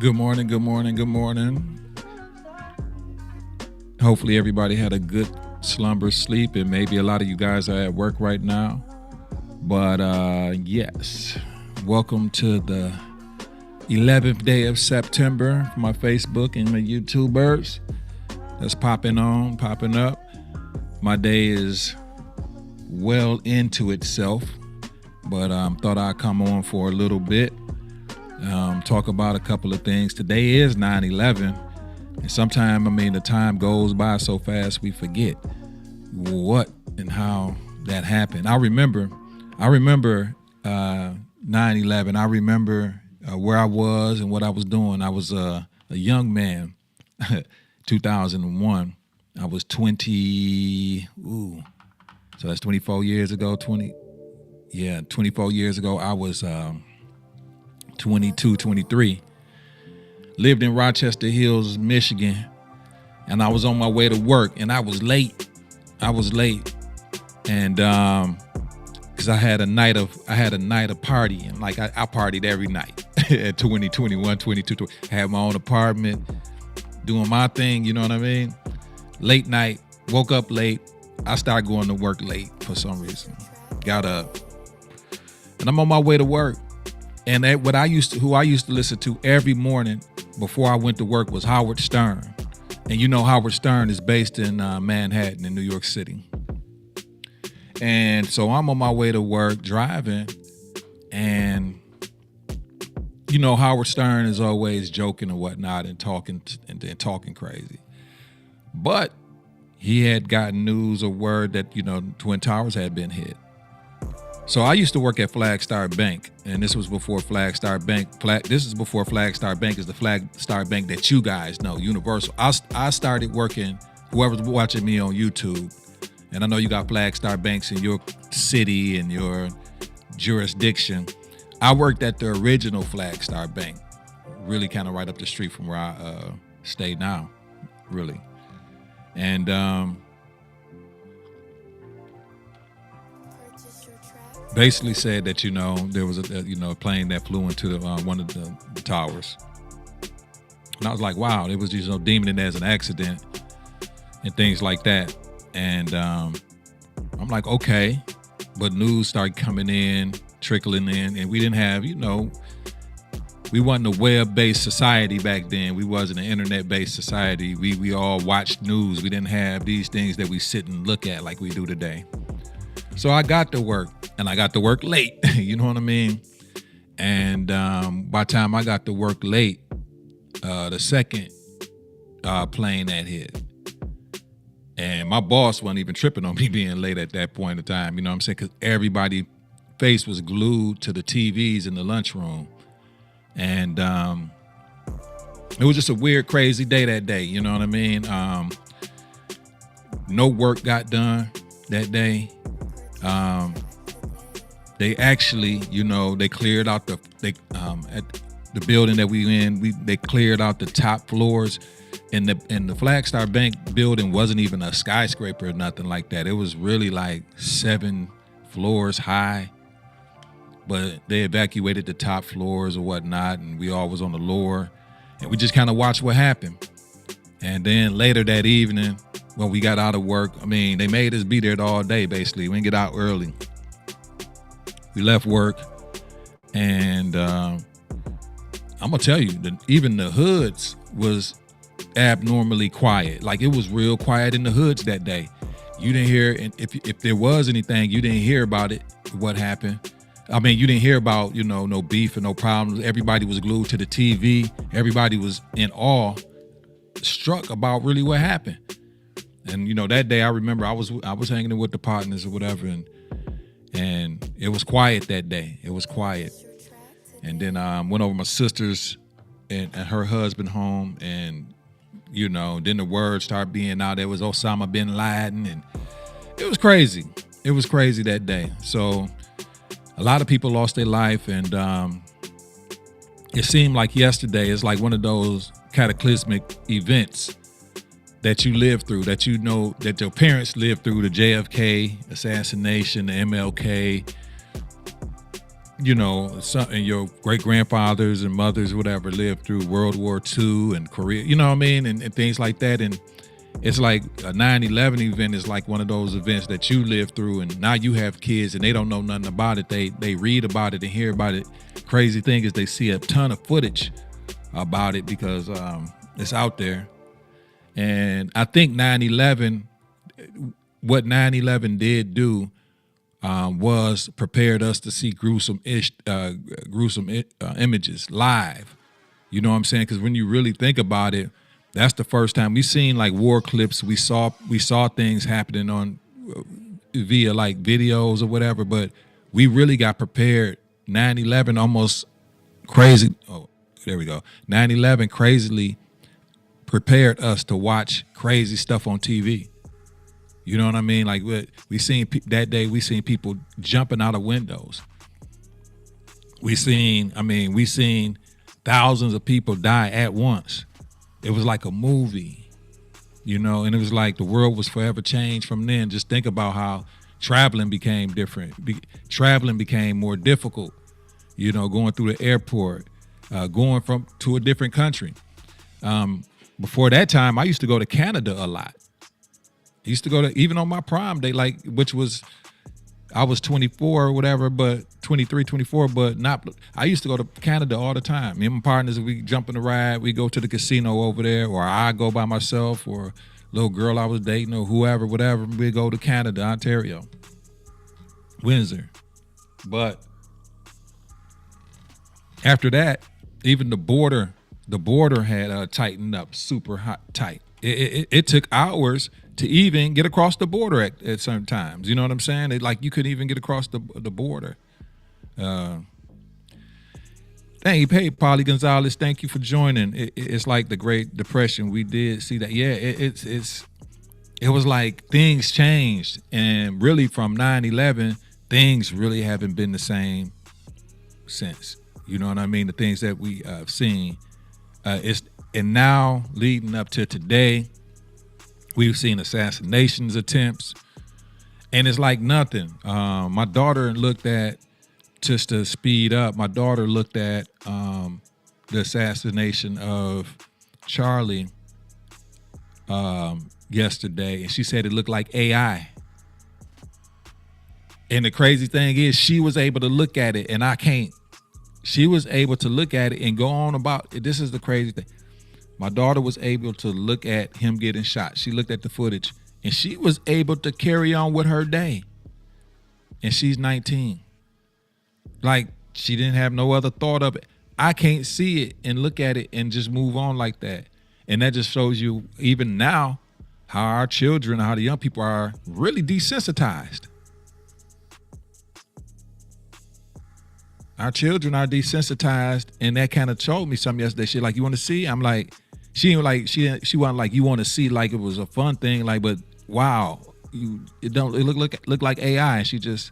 Good morning, good morning, good morning. Hopefully everybody had a good slumber, sleep, and maybe a lot of you guys are at work right now. But yes, welcome to the 11th day of September for my Facebook and my YouTubers. That's popping up. My day is well into itself, but thought I'd come on for a little bit. Talk about a couple of things. Today is 9/11, and sometimes, the time goes by so fast we forget what and how that happened. I remember 9/11. I remember where I was and what I was doing. I was a young man, 2001. I was 20, so that's 24 years ago, 24 years ago. I was 22, 23. Lived in Rochester Hills, Michigan, and I was on my way to work, and I was late. And because I had a night of partying. Like I partied every night at 20, 21, 22, 20. I had my own apartment, doing my thing, you know what I mean? Late night, woke up late. I started going to work late for some reason. Got up, and I'm on my way to work. And who I used to listen to every morning before I went to work was Howard Stern. And you know Howard Stern is based in Manhattan in New York City. And so I'm on my way to work driving, and you know Howard Stern is always joking and whatnot and talking crazy. But he had gotten news or word that, Twin Towers had been hit. So I used to work at Flagstar Bank, and this was before Flagstar Bank. This is before Flagstar Bank is the Flagstar Bank that you guys know, Universal. I started working, whoever's watching me on YouTube, and I know you got Flagstar Banks in your city and your jurisdiction. I worked at the original Flagstar Bank, really kind of right up the street from where I stay now, really. And basically said that, there was a plane that flew into one of the towers. And I was like, wow, it was just deeming it as an accident and things like that. And I'm like, okay. But news started coming in, trickling in, and we didn't have, we wasn't a web-based society back then. We wasn't an internet-based society. We all watched news. We didn't have these things that we sit and look at like we do today. So I got to work, and I got to work late, you know what I mean? And by the time I got to work late, the second plane had hit. And my boss wasn't even tripping on me being late at that point in time, you know what I'm saying? Because everybody's face was glued to the TVs in the lunchroom. And it was just a weird, crazy day that day, you know what I mean? No work got done that day. They actually, they cleared out at the building that we in. They cleared out the top floors, and the Flagstar Bank building wasn't even a skyscraper or nothing like that. It was really like 7 floors high, but they evacuated the top floors or whatnot, and we all was on the lower, and we just kind of watched what happened. And then later that evening, when we got out of work, they made us be there all day, basically. We didn't get out early. We left work, and I'm going to tell you, even the hoods was abnormally quiet. Like, it was real quiet in the hoods that day. You didn't hear, and if there was anything, you didn't hear about it, what happened. You didn't hear about, no beef and no problems. Everybody was glued to the TV. Everybody was in awe, struck about really what happened. And that day I remember I was hanging with the partners or whatever, and it was quiet that day. It was quiet. And then went over my sister's and her husband home, and then the word started being out. There was Osama bin Laden, and it was crazy. It was crazy that day. So a lot of people lost their life, and it seemed like yesterday is like one of those cataclysmic events that you lived through, that that your parents lived through, the JFK assassination, the MLK, and your great grandfathers and mothers, whatever, lived through World War II and Korea, you know what I mean, and things like that. And it's like a 9/11 event is like one of those events that you lived through, and now you have kids and they don't know nothing about it. They read about it and hear about it. Crazy thing is they see a ton of footage about it because it's out there. And I think 9/11, what 9/11 did do was prepared us to see gruesome images live. You know what I'm saying? Because when you really think about it, that's the first time we seen like war clips. We saw things happening on via like videos or whatever, but we really got prepared. 9/11 almost crazy. Oh, there we go. 9/11 crazily prepared us to watch crazy stuff on TV. You know what I mean? Like we seen that day, we seen people jumping out of windows. We seen thousands of people die at once. It was like a movie, and it was like the world was forever changed from then. Just think about how traveling became different. Traveling became more difficult, going through the airport, going to a different country. Before that time, I used to go to Canada a lot. I used to go to, even on my prime day, I was 24 or whatever, but 23, 24, but I used to go to Canada all the time. Me and my partners, we jump in the ride, we go to the casino over there, or I go by myself, or a little girl I was dating, or whoever, whatever, we go to Canada, Ontario, Windsor. But after that, even the border had tightened up super tight. It took hours to even get across the border at certain times. You know what I'm saying? You couldn't even get across the border. Thank you, hey, Polly Gonzalez. Thank you for joining. It's like the Great Depression. We did see that. Yeah, it was like things changed, and really from 9/11, things really haven't been the same since. You know what I mean? The things that we have seen. And now leading up to today, we've seen assassinations attempts, and it's like nothing. My daughter looked at, just to speed up, my daughter looked at the assassination of Charlie yesterday, and she said it looked like AI. And the crazy thing is, she was able to look at it, and I can't. She was able to look at it and go on about it. This is the crazy thing. My daughter was able to look at him getting shot. She looked at the footage, and she was able to carry on with her day. And she's 19. Like, she didn't have no other thought of it. I can't see it and look at it and just move on like that. And that just shows you, even now, how our children, how the young people are really desensitized. Our children are desensitized, and that kind of told me something yesterday. She like, you want to see? I'm like, she wasn't like, you want to see, like it was a fun thing, like, but wow, it look like AI. And she just,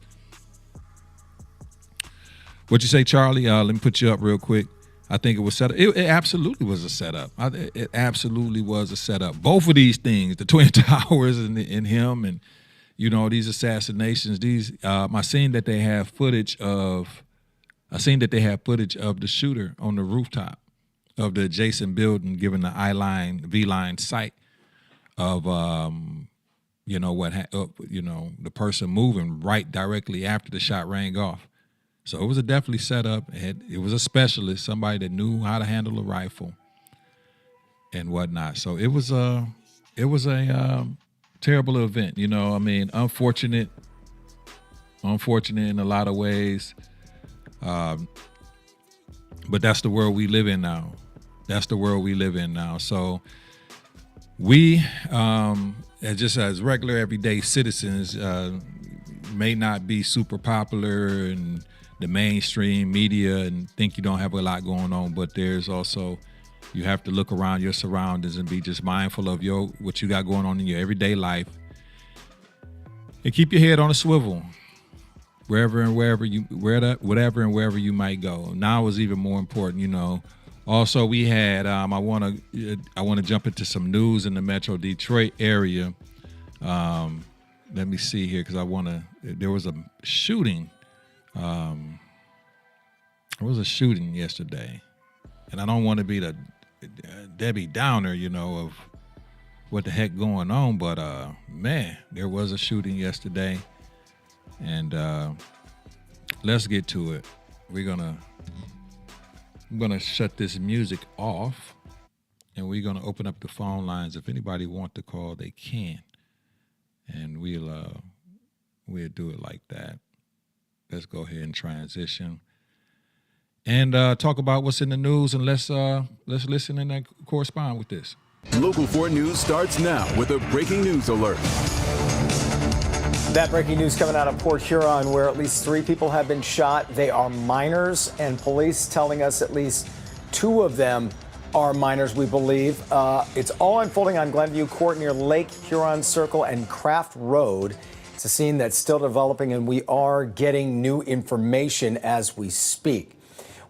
what'd you say, Charlie? Let me put you up real quick. I think it was set up. It absolutely was a setup. It absolutely was a setup. Both of these things, the Twin Towers and him, and these assassinations. I seen that they have footage of the shooter on the rooftop of the adjacent building, giving the V-line sight of the person moving right directly after the shot rang off. So it was definitely set up. It was a specialist, somebody that knew how to handle a rifle and whatnot. So it was a terrible event. Unfortunate in a lot of ways. But that's the world we live in now. So we, just as regular everyday citizens, may not be super popular in the mainstream media and think you don't have a lot going on, but there's also, you have to look around your surroundings and be just mindful of what you got going on in your everyday life, and keep your head on a swivel. Wherever and wherever you might go. Now is even more important, Also, we had I want to jump into some news in the Metro Detroit area. Let me see here, because there was a shooting There was a shooting yesterday, and I don't want to be the Debbie Downer, of what the heck going on, but man, there was a shooting yesterday, and let's get to it. I'm gonna shut this music off, and we're gonna open up the phone lines. If anybody want to call, they can, and we'll do it like that. Let's go ahead and transition and talk about what's in the news, and let's listen and correspond with this. Local 4 News starts now with a breaking news alert. That breaking news coming out of Port Huron, where at least 3 people have been shot. They are minors, and police telling us at least 2 of them are minors, we believe. It's all unfolding on Glenview Court near Lake Huron Circle and Craft Road. It's a scene that's still developing, and we are getting new information as we speak.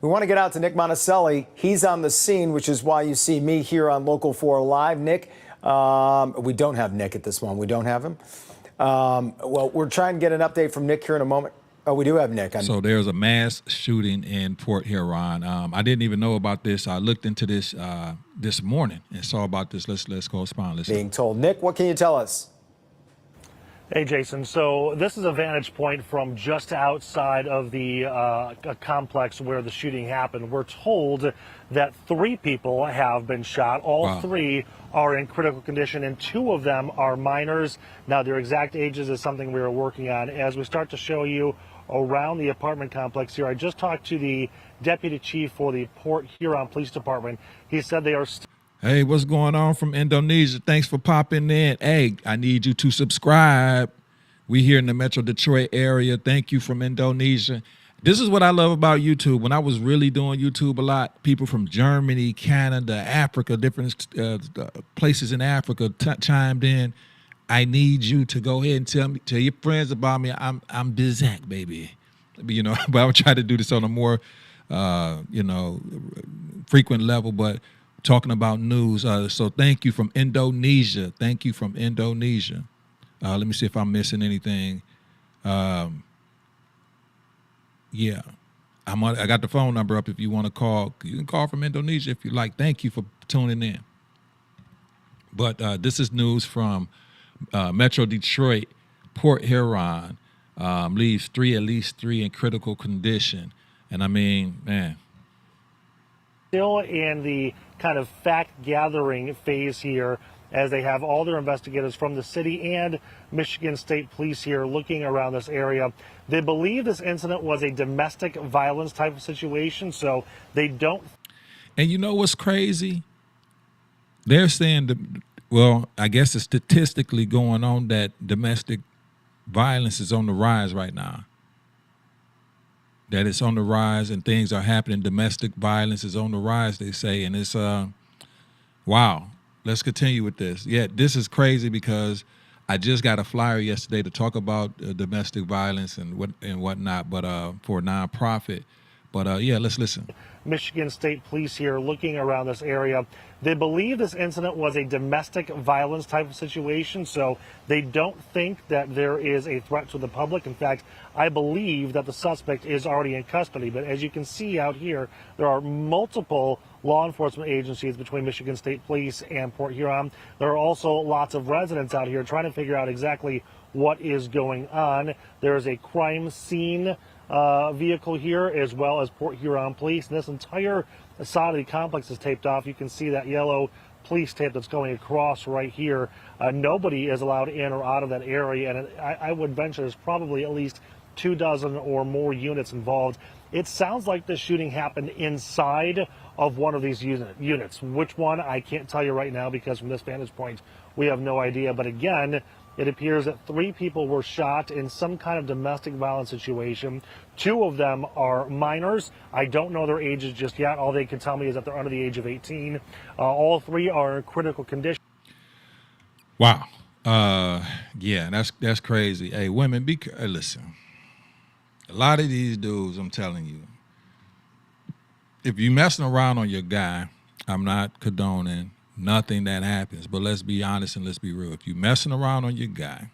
We want to get out to Nick Monticelli. He's on the scene, which is why you see me here on Local 4 Live. Nick, we don't have Nick at this moment. We don't have him. Well, we're trying to get an update from Nick here in a moment. Oh, we do have Nick. So there's a mass shooting in Port Huron. I didn't even know about this. I looked into this this morning and saw about this. Let's correspond. Being told. Nick, what can you tell us? Hey, Jason. So this is a vantage point from just outside of the complex where the shooting happened. We're told that 3 people have been shot. All 3 are in critical condition, and 2 of them are minors. Now, their exact ages is something we are working on. As we start to show you around the apartment complex here, I just talked to the deputy chief for the Port Huron Police Department. He said they are Hey, what's going on from Indonesia? Thanks for popping in. Hey, I need you to subscribe. We here in the Metro Detroit area. Thank you from Indonesia. This is what I love about YouTube. When I was really doing YouTube a lot, people from Germany, Canada, Africa, different places in Africa chimed in. I need you to go ahead and tell your friends about me. I'm Bizak, baby. But I would try to do this on a more, frequent level, but talking about news. So thank you from Indonesia. Thank you from Indonesia. Let me see if I'm missing anything. Yeah, I got the phone number up if you want to call. You can call from Indonesia if you like. Thank you for tuning in. But this is news from Metro Detroit. Port Huron leaves at least three in critical condition. And I mean, man. Still in the kind of fact-gathering phase here, as they have all their investigators from the city and Michigan State Police here looking around this area. They believe this incident was a domestic violence type of situation, so they don't. And you know what's crazy? They're saying, well, I guess it's statistically going on that domestic violence is on the rise right now. That it's on the rise and things are happening. Domestic violence is on the rise, they say. And it's, wow. Let's continue with this. Yeah, this is crazy because I just got a flyer yesterday to talk about domestic violence and whatnot, but for a nonprofit. But yeah, let's listen. Michigan State Police here looking around this area. They believe this incident was a domestic violence type of situation, so they don't think that there is a threat to the public. In fact, I believe that the suspect is already in custody. But as you can see out here, there are multiple law enforcement agencies between Michigan State Police and Port Huron. There are also lots of residents out here trying to figure out exactly what is going on. There is a crime scene vehicle here, as well as Port Huron Police. And this entire side of the complex is taped off. You can see that yellow police tape that's going across right here. Nobody is allowed in or out of that area, and I would venture there's probably at least 24 or more units involved. It sounds like the shooting happened inside of one of these units. Which one, I can't tell you right now, because from this vantage point, we have no idea. But again, it appears that 3 people were shot in some kind of domestic violence situation. 2 of them are minors. I don't know their ages just yet. All they can tell me is that they're under the age of 18. All 3 are in critical condition. Wow. Yeah, that's crazy. Hey, women, listen. A lot of these dudes, I'm telling you, if you messing around on your guy, I'm not condoning nothing that happens, but let's be honest and let's be real. If you messing around on your guy,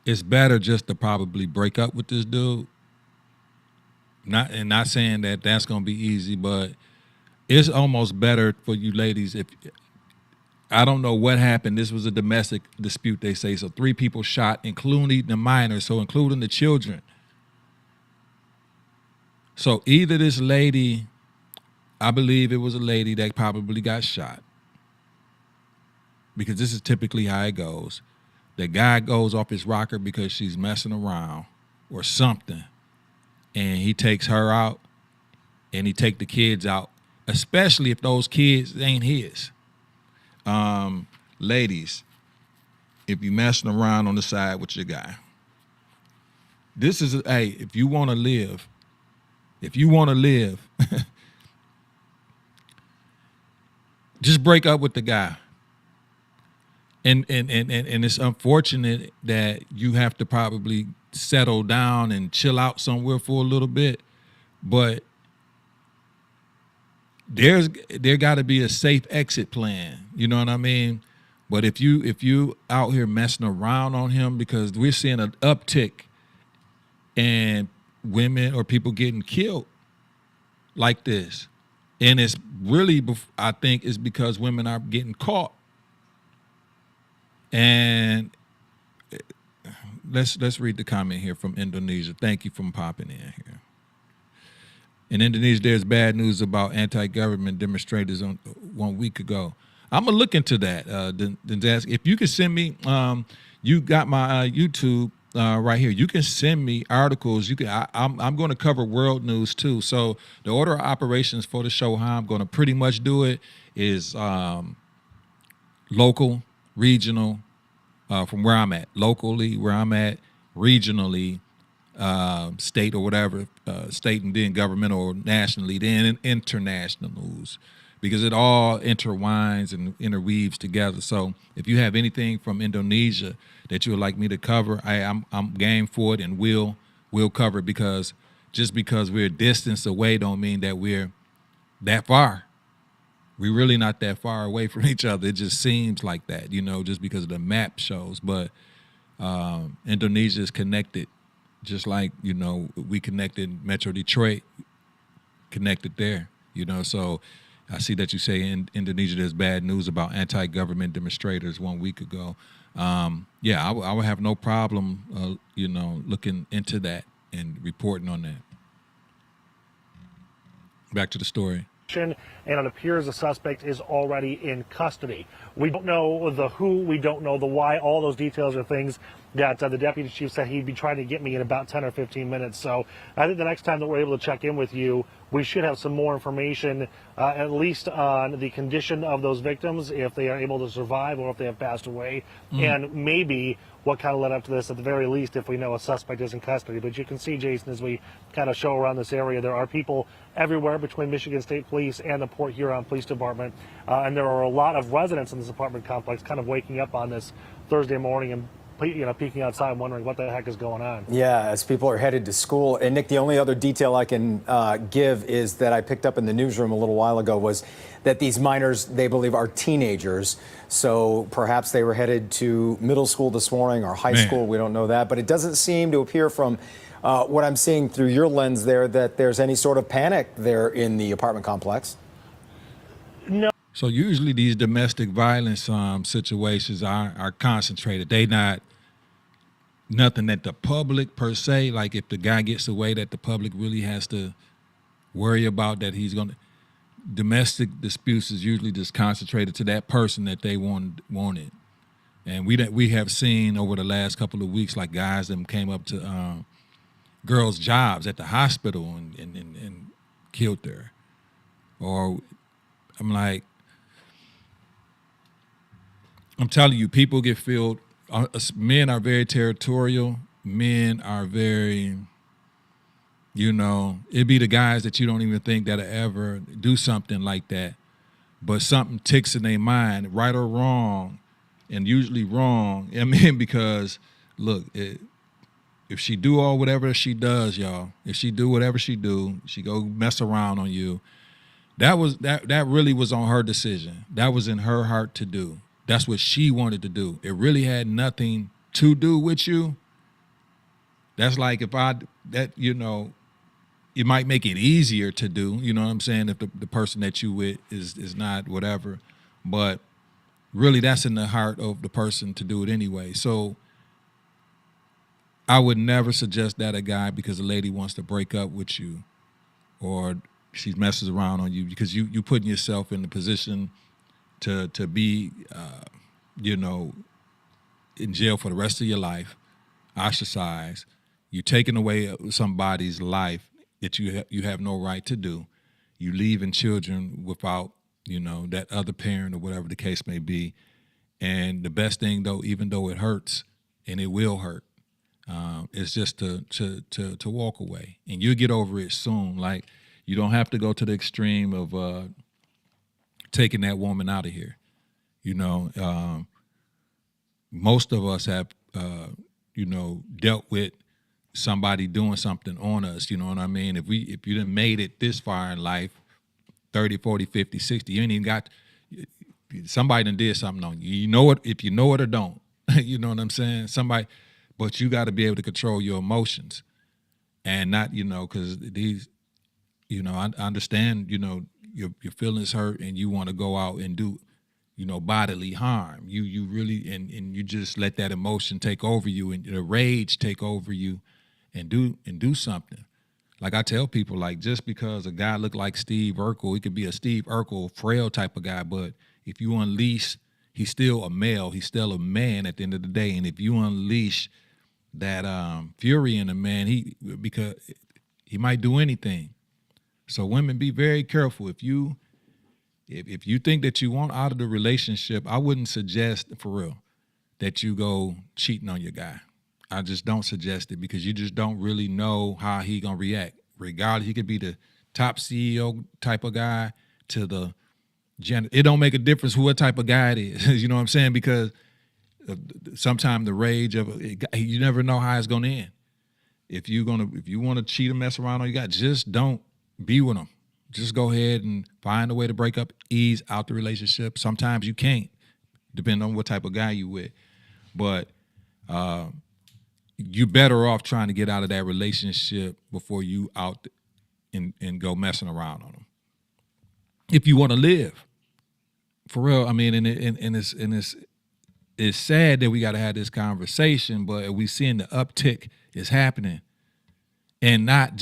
it's better just to probably break up with this dude Not saying that that's going to be easy, but it's almost better for you ladies if I don't know what happened. This was a domestic dispute, they say. So 3 people shot, including the minors, so including the children. So either this lady, I believe it was a lady that probably got shot, because this is typically how it goes. The guy goes off his rocker because she's messing around or something, and he takes her out, and he take the kids out, especially if those kids ain't his. Ladies, if you messing around on the side with your guy, this is if you want to live, just break up with the guy. And it's unfortunate that you have to probably settle down and chill out somewhere for a little bit, but there got to be a safe exit plan. You know what I mean? But if you out here messing around on him, because we're seeing an uptick in women or people getting killed like this, and it's really, I think, it's because women are getting caught. And let's read the comment here from Indonesia. Thank you for popping in here. In Indonesia, there's bad news about anti-government demonstrators on 1 week ago. I'm gonna look into that. If you can send me, you got my YouTube right here. You can send me articles. I'm going to cover world news too. So the order of operations for the show, how I'm going to pretty much do it, is local, regional, from where I'm at, locally, where I'm at, regionally, state or whatever, state, and then governmental or nationally, then international news, because it all intertwines and interweaves together. So if you have anything from Indonesia that you would like me to cover, I'm game for it, and we'll cover it, because just because we're a distance away don't mean that we're that far. We're really not that far away from each other. It just seems like that, just because of the map shows. But Indonesia is connected, just like, we connected Metro Detroit, connected there, So I see that you say in Indonesia there's bad news about anti-government demonstrators 1 week ago. I would have no problem, looking into that and reporting on that. Back to the story. And it appears the suspect is already in custody. We don't know the who, we don't know the why. All those details are things that the deputy chief said he'd be trying to get me in about 10 or 15 minutes. So I think the next time that we're able to check in with you, we should have some more information, at least on the condition of those victims, if they are able to survive or if they have passed away, and maybe what kind of led up to this, at the very least, if we know a suspect is in custody. But you can see, Jason, as we kind of show around this area, there are people everywhere between Michigan State Police and the Port Huron Police Department, and there are a lot of residents in this apartment complex kind of waking up on this Thursday morning and peeking outside, wondering what the heck is going on. Yeah, as people are headed to school. And Nick, the only other detail I can give is that I picked up in the newsroom a little while ago was that these minors, they believe, are teenagers. So perhaps they were headed to middle school this morning or high school. We don't know that. But it doesn't seem to appear from what I'm seeing through your lens there that there's any sort of panic there in the apartment complex. No. So usually these domestic violence situations are concentrated. They not nothing that the public per se, like if the guy gets away, that the public really has to worry about, that he's going to. Domestic disputes is usually just concentrated to that person that they wanted. And we have seen over the last couple of weeks, like guys that came up to girls' jobs at the hospital and killed her. Or I'm telling you, people get filled. Men are very territorial. Men are very, it'd be the guys that you don't even think that'll ever do something like that. But something ticks in their mind, right or wrong, and usually wrong. Because, look, if she do all whatever she does, y'all, if she do whatever she do, she go mess around on you, that really was on her decision. That was in her heart to do. That's what she wanted to do. It really had nothing to do with you. That's like if it might make it easier to do, you know what I'm saying, if the person that you with is not whatever. But really that's in the heart of the person to do it anyway. So I would never suggest that a guy, because a lady wants to break up with you or she messes around on you, because you putting yourself in the position to be, you know, in jail for the rest of your life, ostracized. You're taking away somebody's life that you have no right to do. You leaving children without, you know, that other parent or whatever the case may be. And the best thing, though, even though it hurts, and it will hurt, is just to walk away, and you'll get over it soon. Like, you don't have to go to the extreme of taking that woman out of here. You know, most of us have, you know, dealt with somebody doing something on us, you know what I mean? If you done made it this far in life, 30, 40, 50, 60, you ain't even got, somebody done did something on you. You know it, if you know it or don't. You know what I'm saying? Somebody, but you got to be able to control your emotions and not, you know, because these, you know, I understand, you know, your feelings hurt and you want to go out and do, you know, bodily harm. You really, and you just let that emotion take over you and the rage take over you and do something. Like I tell people, like, just because a guy look like Steve Urkel, he could be a Steve Urkel frail type of guy, but if you unleash, he's still a male, he's still a man at the end of the day. And if you unleash that fury in a man, because he might do anything. So women, be very careful. If you think that you want out of the relationship, I wouldn't suggest, for real, that you go cheating on your guy. I just don't suggest it, because you just don't really know how he gonna react. Regardless, he could be the top CEO type of guy to the it don't make a difference what type of guy it is. You know what I'm saying? Because sometimes the rage of you never know how it's gonna end. If you want to cheat or mess around on your guy, just don't be with him. Just go ahead and find a way to break up, ease out the relationship. Sometimes you can't, depending on what type of guy you with. But you better off trying to get out of that relationship before you out and go messing around on them. If you want to live, for real. I mean, and it's sad that we got to have this conversation, but we seeing the uptick is happening, and not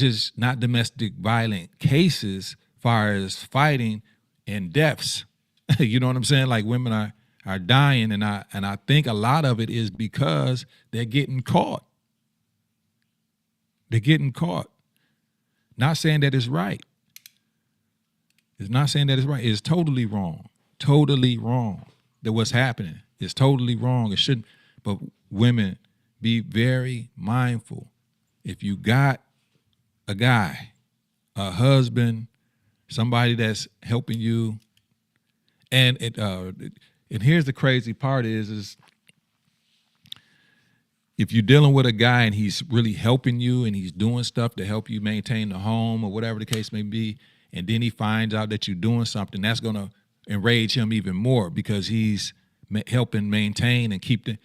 domestic violent cases, far as fighting and deaths. You know what I'm saying? Like, women are dying, and I think a lot of it is because they're getting caught. They're getting caught. Not saying that it's right. It's not saying that it's right. It's totally wrong. Totally wrong. That what's happening is totally wrong. It shouldn't. But women, be very mindful. If you got a guy, a husband, somebody that's helping you, and here's the crazy part is if you're dealing with a guy and he's really helping you and he's doing stuff to help you maintain the home or whatever the case may be, and then he finds out that you're doing something, that's going to enrage him even more, because he's helping maintain and keep the.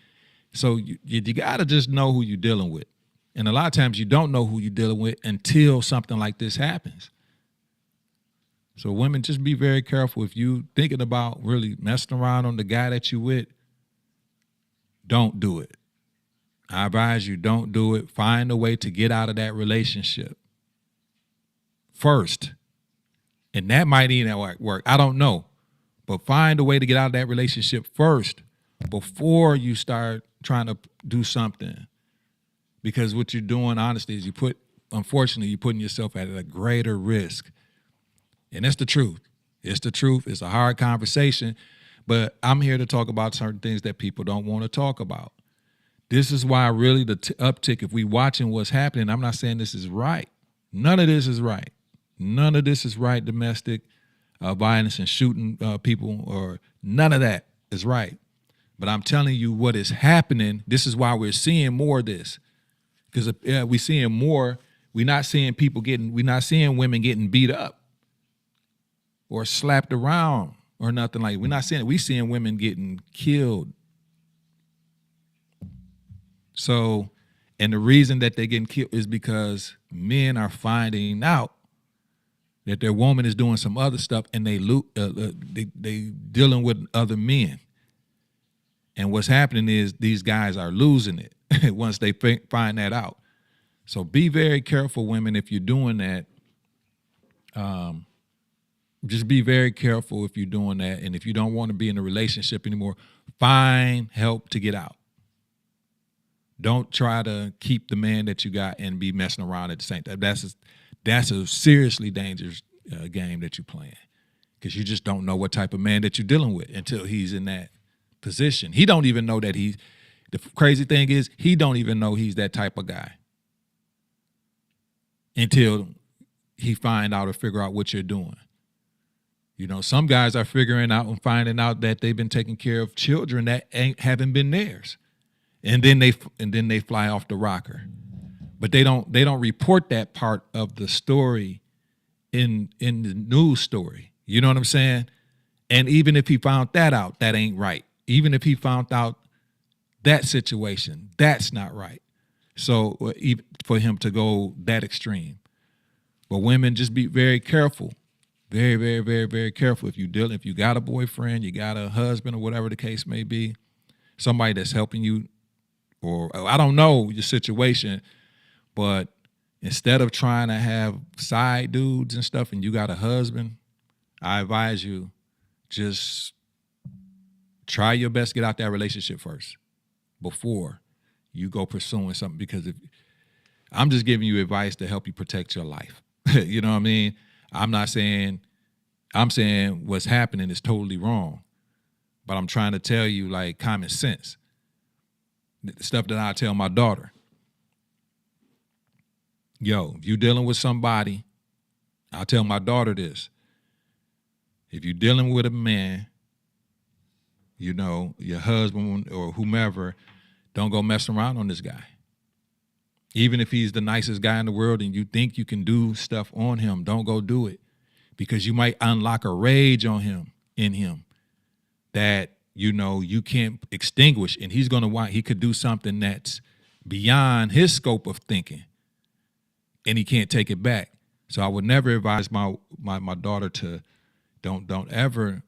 So you got to just know who you're dealing with. And a lot of times you don't know who you're dealing with until something like this happens. So women, just be very careful. If you thinking about really messing around on the guy that you with, don't do it. I advise you, don't do it. Find a way to get out of that relationship first. And that might even work. I don't know. But find a way to get out of that relationship first before you start trying to do something. Because what you're doing, honestly, is unfortunately, you're putting yourself at a greater risk. And that's the truth. It's the truth. It's a hard conversation. But I'm here to talk about certain things that people don't want to talk about. This is why really the uptick, if we watching what's happening, I'm not saying this is right. None of this is right. None of this is right. Domestic violence and shooting people, or none of that is right. But I'm telling you what is happening. This is why we're seeing more of this. Because we're seeing more. We're not seeing women getting beat up or slapped around or nothing like. We're not seeing it. We're seeing women getting killed. So, and the reason that they're getting killed is because men are finding out that their woman is doing some other stuff, and they dealing with other men. And what's happening is these guys are losing it once they find that out. So be very careful, women, if you're doing that. Just be very careful if you're doing that. And if you don't want to be in a relationship anymore, find help to get out. Don't try to keep the man that you got and be messing around at the same time. That's a seriously dangerous game that you're playing, because you just don't know what type of man that you're dealing with until he's in that position. He don't even know that the crazy thing is, he don't even know he's that type of guy until he find out or figure out what you're doing. You know, some guys are figuring out and finding out that they've been taking care of children that haven't been theirs. And then they fly off the rocker. But they don't report that part of the story in the news story. You know what I'm saying? And even if he found that out, that ain't right. Even if he found out that situation, that's not right. So even for him to go that extreme. But women, just be very careful. Very, very, very, very careful. If you got a boyfriend, you got a husband, or whatever the case may be, somebody that's helping you, or I don't know your situation, but instead of trying to have side dudes and stuff and you got a husband, I advise you, just try your best to get out that relationship first before you go pursuing something, because I'm just giving you advice to help you protect your life. You know what I mean? I'm saying what's happening is totally wrong, but I'm trying to tell you, like, common sense. The stuff that I tell my daughter. Yo, if you're dealing with somebody, I tell my daughter this. If you're dealing with a man, you know, your husband or whomever, don't go messing around on this guy. Even if he's the nicest guy in the world and you think you can do stuff on him, don't go do it, because you might unlock a rage on him, in him, that, you know, you can't extinguish, and he could do something that's beyond his scope of thinking, and he can't take it back. So I would never advise my daughter to don't ever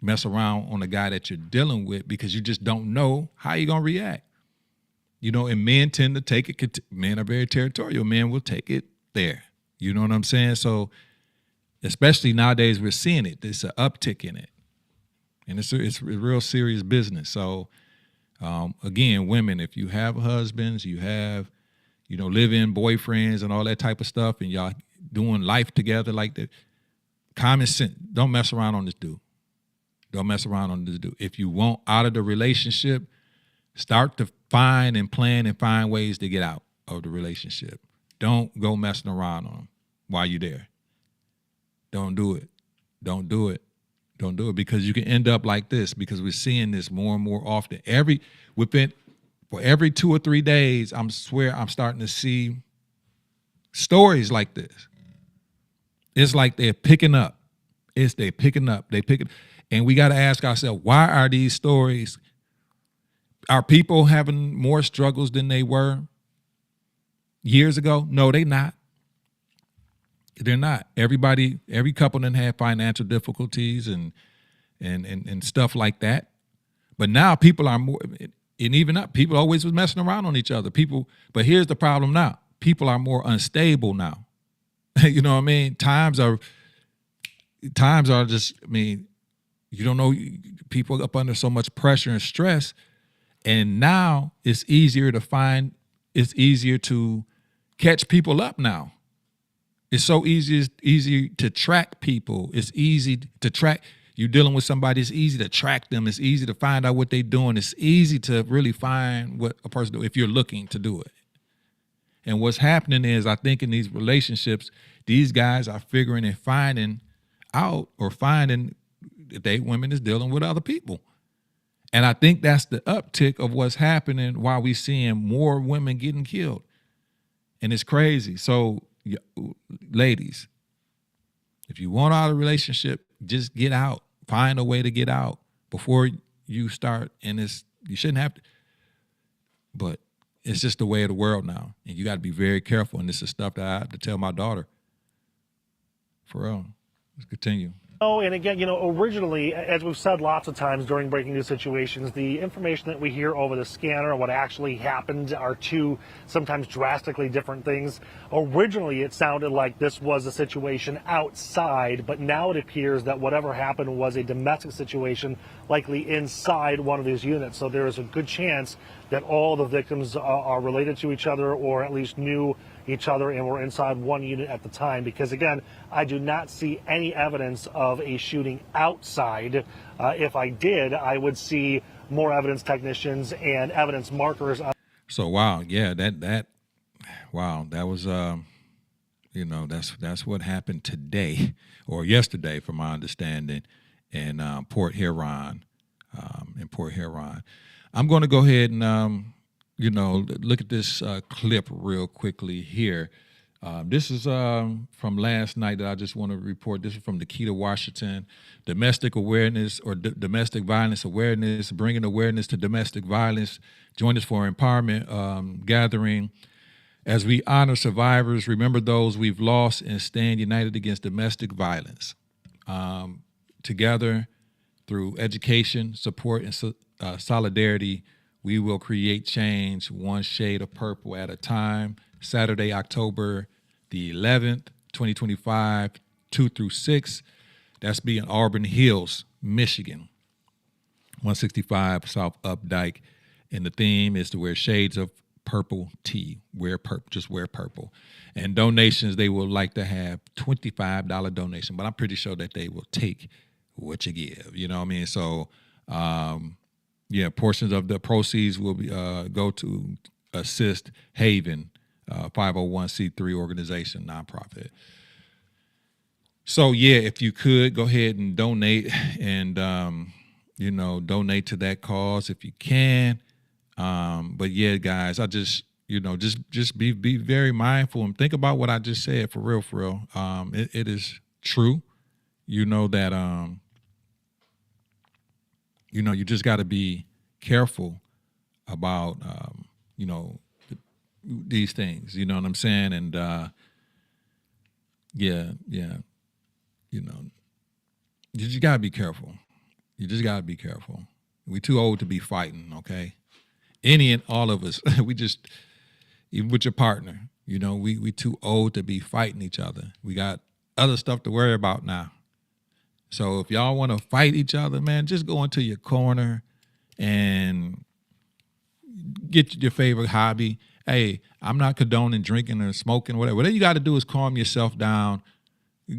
mess around on a guy that you're dealing with, because you just don't know how you're gonna react. You know, and men tend to take it. Men are very territorial. Men will take it there. You know what I'm saying? So, especially nowadays, we're seeing it. There's an uptick in it, and it's a real serious business. So, again, women, if you have husbands, you have, you know, live-in boyfriends and all that type of stuff, and y'all doing life together like that, common sense. Don't mess around on this dude. Don't mess around on this dude. If you want out of the relationship, start to find and plan and find ways to get out of the relationship. Don't go messing around on them while you're there. Don't do it. Don't do it. Don't do it, because you can end up like this, because we're seeing this more and more often. For every 2 or 3 days, I'm starting to see stories like this. It's like they're picking up. They're picking up. And we got to ask ourselves, why are these stories? Are people having more struggles than they were years ago? No, they're not. They're not. Every couple done had financial difficulties and stuff like that. But now people are more, and even up, people always was messing around on each other. But here's the problem now. People are more unstable now. You know what I mean? Times are just, I mean, you don't know, people up under so much pressure and stress. And now it's easier to catch people up now. It's so easy to track people. It's easy to track. You're dealing with somebody, it's easy to track them. It's easy to find out what they're doing. It's easy to really find what a person do if you're looking to do it. And what's happening is, I think in these relationships, these guys are figuring and finding out, or finding that women is dealing with other people. And I think that's the uptick of what's happening, while we seeing more women getting killed. And it's crazy. So, ladies, if you want out of a relationship, just get out. Find a way to get out before you start. And you shouldn't have to. But it's just the way of the world now, and you got to be very careful. And this is stuff that I have to tell my daughter. For real. Let's continue. Oh, and again, originally, as we've said lots of times during breaking news situations, the information that we hear over the scanner and what actually happened are two sometimes drastically different things. Originally, it sounded like this was a situation outside, but now it appears that whatever happened was a domestic situation, likely inside one of these units. So there is a good chance that all the victims are related to each other, or at least knew each other and were inside one unit at the time, because again, I do not see any evidence of a shooting outside. If I did, I would see more evidence technicians and evidence markers. So wow, yeah, that was that's what happened today or yesterday, from my understanding, in Port Huron. I'm going to go ahead and look at this clip real quickly here. This is from last night that I just want to report. This is from Nikita Washington, domestic awareness or domestic violence awareness, bringing awareness to domestic violence. Join us for empowerment gathering as we honor survivors, remember those we've lost, and stand united against domestic violence. Together, through education, support, and solidarity, we will create change one shade of purple at a time. Saturday, October the 11th, 2025, 2 through 6. That's be in Auburn Hills, Michigan, 165 South Updike. And the theme is to wear shades of purple tea. Wear purple, just wear purple. And donations, they will like to have $25 donation, but I'm pretty sure that they will take what you give. You know what I mean? So, portions of the proceeds will be go to assist Haven, 501c3 organization, nonprofit. So if you could go ahead and donate, and donate to that cause if you can. But guys, I just just be very mindful and think about what I just said, for real. It is true. That you just got to be careful about these things. You know what I'm saying? And you just got to be careful. You just got to be careful. We're too old to be fighting, okay? Any and all of us, we just, even with your partner, we too old to be fighting each other. We got other stuff to worry about now. So if y'all want to fight each other, man, just go into your corner and get your favorite hobby. Hey, I'm not condoning drinking or smoking, whatever. Whatever you got to do is calm yourself down.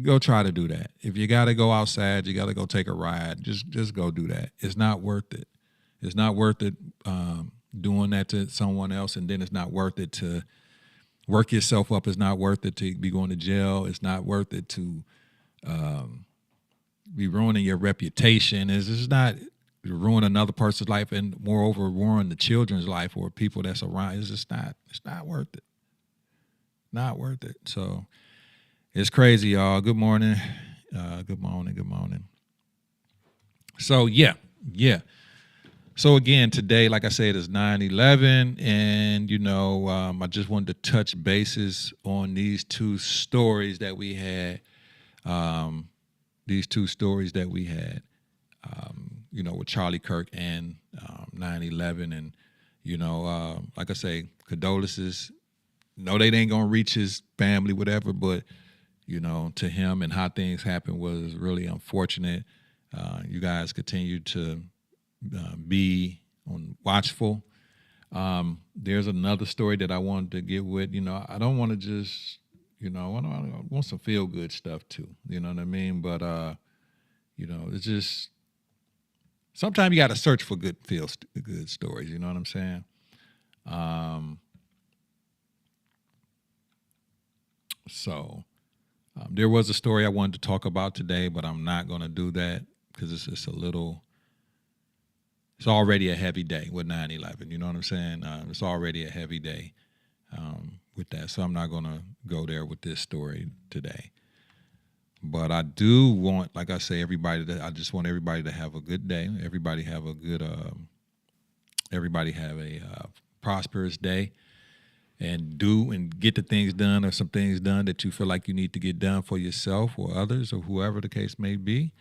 Go try to do that. If you got to go outside, you got to go take a ride. Just go do that. It's not worth it. It's not worth it doing that to someone else, and then it's not worth it to work yourself up. It's not worth it to be going to jail. It's not worth it to be ruining your reputation. It's just not ruin another person's life, and moreover, ruin the children's life or people that's around. It's not worth it. Not worth it. So it's crazy, y'all. Good morning. Good morning. So So again, today, like I said, is 9/11, and I just wanted to touch bases on these two stories that we had. With Charlie Kirk and 9/11, and like I say, condolences. No, they ain't gonna reach his family, whatever, but to him and how things happened was really unfortunate. You guys continue to be watchful. There's another story that I wanted to get with. I don't want to just, I want some feel good stuff too. You know what I mean? But it's just sometimes you got to search for good stories. You know what I'm saying? There was a story I wanted to talk about today, but I'm not going to do that because it's just it's already a heavy day with 9/11. You know what I'm saying? It's already a heavy day with that. So I'm not going to go there with this story today. But I do want, like I say, I just want everybody to have a good day. Everybody have a prosperous day and do and get the things done or some things done that you feel like you need to get done for yourself or others or whoever the case may be.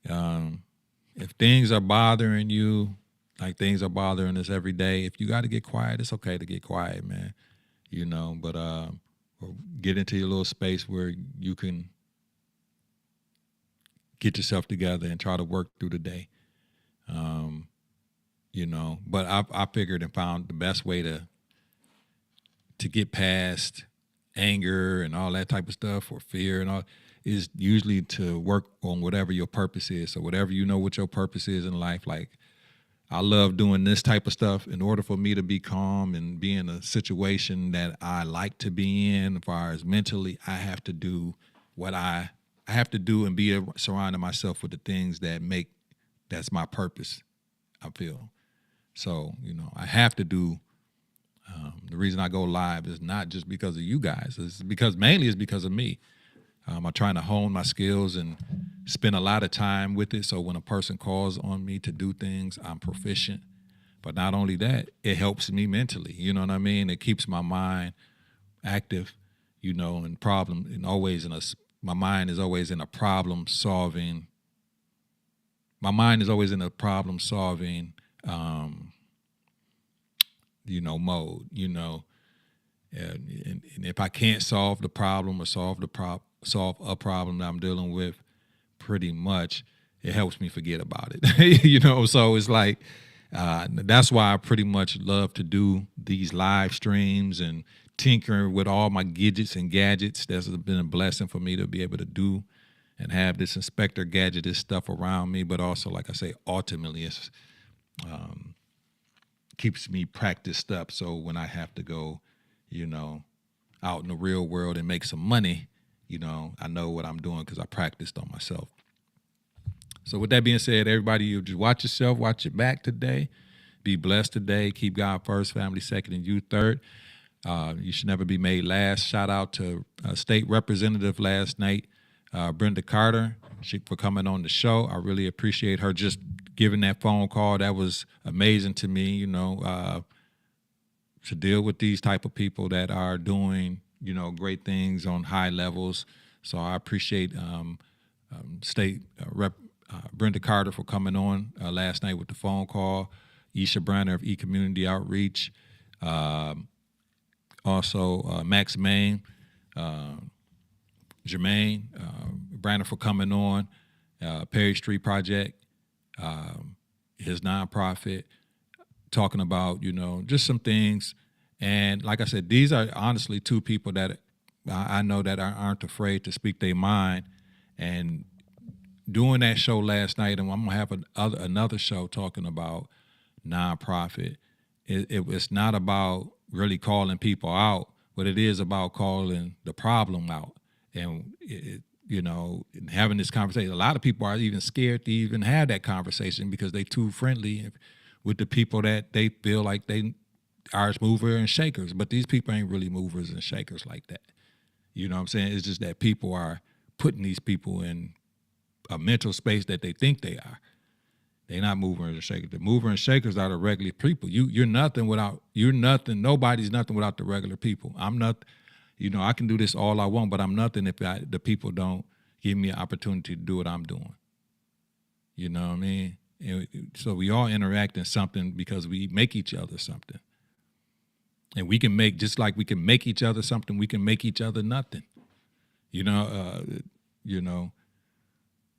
If things are bothering you, like things are bothering us every day, if you got to get quiet, it's okay to get quiet, man. But or get into your little space where you can get yourself together and try to work through the day. But I figured and found the best way to get past anger and all that type of stuff or fear and all is usually to work on whatever your purpose is. So whatever you know what your purpose is in life, like I love doing this type of stuff. In order for me to be calm and be in a situation that I like to be in, as far as mentally, I have to do what I have to do and be surrounding myself with the things that's my purpose, I feel. So, I have to do, the reason I go live is not just because of you guys. It's mainly because of me. I'm trying to hone my skills and spend a lot of time with it. So when a person calls on me to do things, I'm proficient. But not only that, it helps me mentally. You know what I mean? It keeps my mind active, and problem, and always my mind is always in a problem solving. My mind is always in a problem solving, mode, and if I can't solve the problem or solve a problem that I'm dealing with, pretty much it helps me forget about it. So it's like that's why I pretty much love to do these live streams and tinkering with all my gadgets and gadgets. That's been a blessing for me to be able to do and have this Inspector Gadget stuff around me, but also, like I say, ultimately it's keeps me practiced up. So when I have to go, out in the real world and make some money, I know what I'm doing because I practiced on myself. So with that being said, everybody, you just watch yourself, watch your back today. Be blessed today. Keep God first, family second, and you third. You should never be made last. Shout out to State Representative last night, Brenda Carter, for coming on the show. I really appreciate her just giving that phone call. That was amazing to me, to deal with these type of people that are doing, great things on high levels. So I appreciate State Rep Brenda Carter for coming on last night with the phone call. Isha Branner of E-Community Outreach. Also Max Main, Jermaine Branner for coming on. Perry Street Project, his nonprofit, talking about, just some things. And like I said, these are honestly two people that I know that aren't afraid to speak their mind. And doing that show last night, and I'm going to have another show talking about nonprofit. It's not about really calling people out, but it is about calling the problem out. And, and having this conversation. A lot of people are even scared to even have that conversation because they too friendly with the people that they feel like they are movers and shakers. But these people ain't really movers and shakers like that. You know what I'm saying? It's just that people are putting these people in a mental space that they think they are. They're not movers and shakers. The movers and shakers are the regular people. You're nothing. Nobody's nothing without the regular people. I'm not, I can do this all I want, but I'm nothing if the people don't give me an opportunity to do what I'm doing. You know what I mean? And so we all interact in something because we make each other something. And we can make, just like we can make each other something, we can make each other nothing.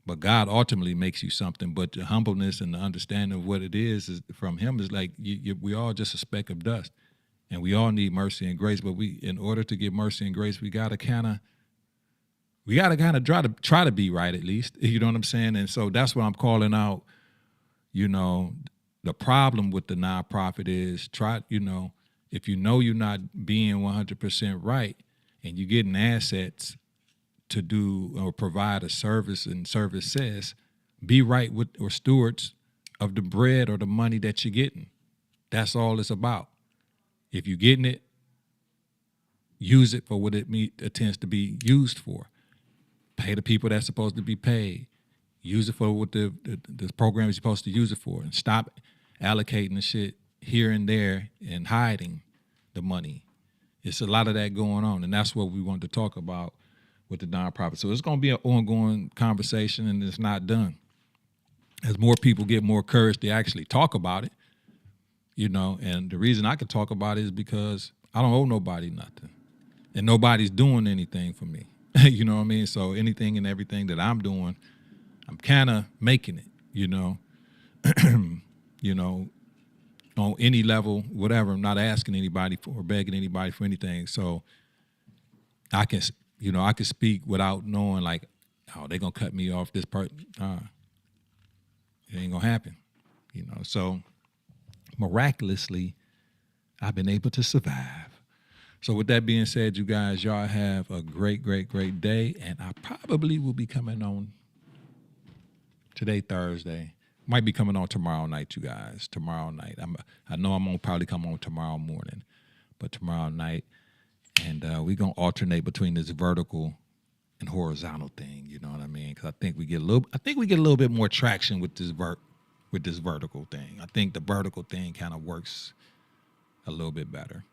But God ultimately makes you something. But the humbleness and the understanding of what it is from him is like we all just a speck of dust. And we all need mercy and grace. But in order to get mercy and grace, we gotta kind of try to be right at least. You know what I'm saying? And so that's what I'm calling out. The problem with the nonprofit is if you're not being 100% right and you're getting assets to do or provide a service, and service says, be right with or stewards of the bread or the money that you're getting. That's all it's about. If you're getting it, use it for what it tends to be used for. Pay the people that's supposed to be paid. Use it for what the program is supposed to use it for, and stop allocating the shit here and there and hiding the money. It's a lot of that going on, and that's what we wanted to talk about with the nonprofit. So it's going to be an ongoing conversation, and it's not done. As more people get more courage to actually talk about it, and the reason I can talk about it is because I don't owe nobody nothing, and nobody's doing anything for me. You know what I mean? So anything and everything that I'm doing, I'm kind of making it, on any level, whatever. I'm not asking anybody for or begging anybody for anything. So I can speak without knowing like, oh, they're going to cut me off this part. It ain't going to happen, So miraculously, I've been able to survive. So with that being said, you guys, y'all have a great, great, great day. And I probably will be coming on today, Thursday. Might be coming on tomorrow night, you guys. Tomorrow night. I know I'm going to probably come on tomorrow morning, but tomorrow night. And we're going to alternate between this vertical and horizontal thing, you know what I mean? Because I think we get a little bit more traction with this vertical thing. I think the vertical thing kind of works a little bit better.